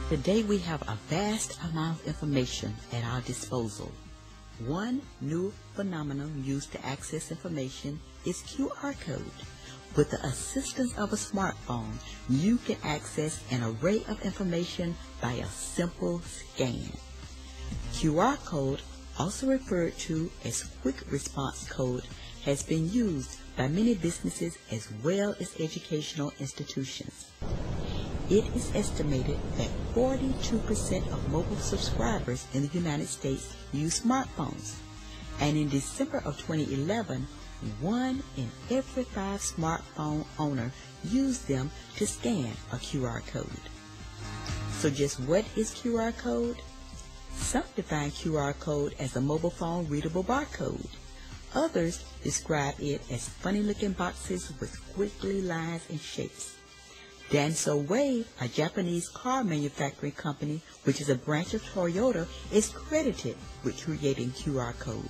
Today we have a vast amount of information at our disposal. One new phenomenon used to access information is QR code. With the assistance of a smartphone, you can access an array of information by a simple scan. QR code, also referred to as quick response code, has been used by many businesses as well as educational institutions. It is estimated that 42% of mobile subscribers in the United States use smartphones, and in December of 2011, 1 in every 5 smartphone owner used them to scan a QR code. So just what is QR code? Some define QR code as a mobile phone readable barcode. Others describe it as funny-looking boxes with squiggly lines and shapes. Denso Wave, a Japanese car manufacturing company, which is a branch of Toyota, is credited with creating QR code.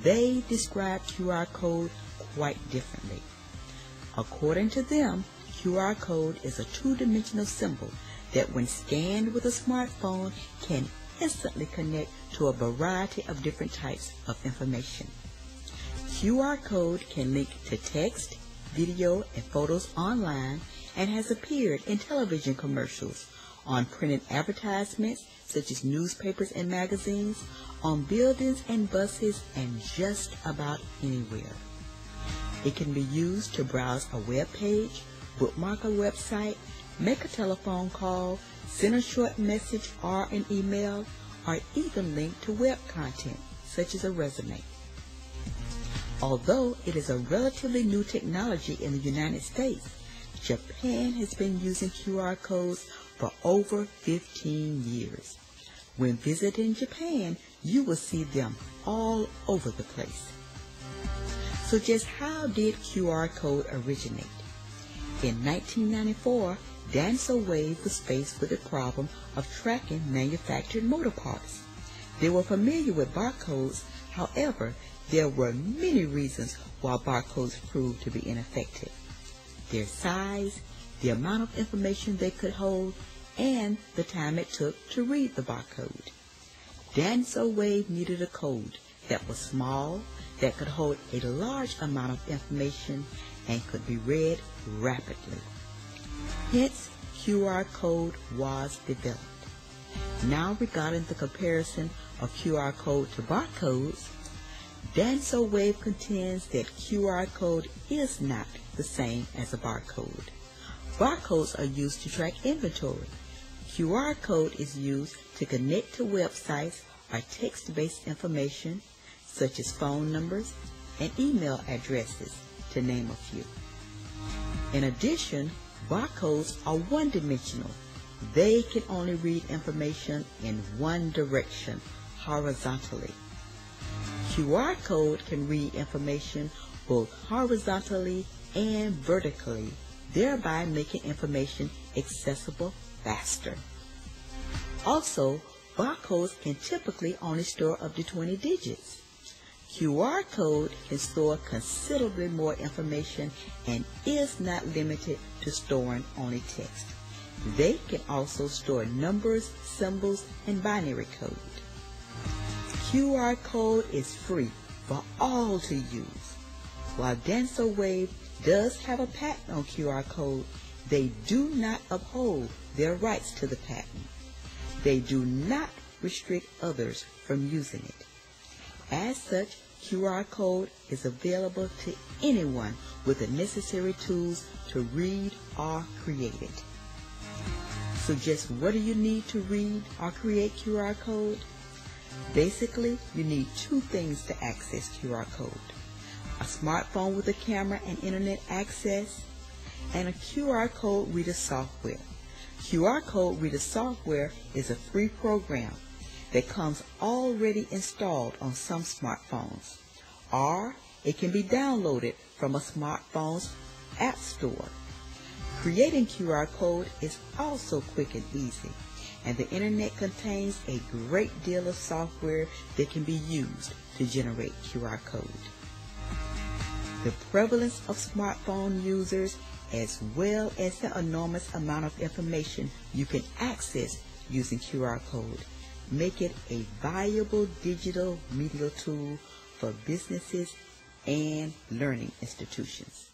They describe QR code quite differently. According to them, QR code is a two-dimensional symbol that when scanned with a smartphone can instantly connect to a variety of different types of information. QR code can link to text, video, and photos online and has appeared in television commercials, on printed advertisements such as newspapers and magazines, on buildings and buses, and just about anywhere. It can be used to browse a web page, bookmark a website, make a telephone call, send a short message or an email, or even link to web content such as a resume. Although it is a relatively new technology in the United States, Japan has been using QR codes for over 15 years. When visiting Japan, you will see them all over the place. So just how did QR code originate? In 1994, Denso Wave was faced with the problem of tracking manufactured motor parts. They were familiar with barcodes, however, there were many reasons why barcodes proved to be ineffective. Their size, the amount of information they could hold, and the time it took to read the barcode. Denso Wave needed a code that was small, that could hold a large amount of information, and could be read rapidly. Hence, QR code was developed. Now regarding the comparison of QR code to barcodes, Denso Wave contends that QR code is not the same as a barcode. Barcodes are used to track inventory. QR code is used to connect to websites or text-based information such as phone numbers and email addresses, to name a few. In addition, barcodes are one-dimensional. They can only read information in one direction, horizontally. QR code can read information both horizontally and vertically, thereby making information accessible faster. Also, barcodes can typically only store up to 20 digits. QR code can store considerably more information and is not limited to storing only text. They can also store numbers, symbols, and binary code. QR code is free for all to use. While Denso Wave does have a patent on QR code, they do not uphold their rights to the patent. They do not restrict others from using it. As such, QR code is available to anyone with the necessary tools to read or create it. So just what do you need to read or create QR code? Basically, you need two things to access QR code: a smartphone with a camera and internet access, and a QR code reader software. QR code reader software is a free program that comes already installed on some smartphones, or it can be downloaded from a smartphone's app store. Creating QR code is also quick and easy, and the internet contains a great deal of software that can be used to generate QR code. The prevalence of smartphone users, as well as the enormous amount of information you can access using QR code. Make it a valuable digital media tool for businesses and learning institutions.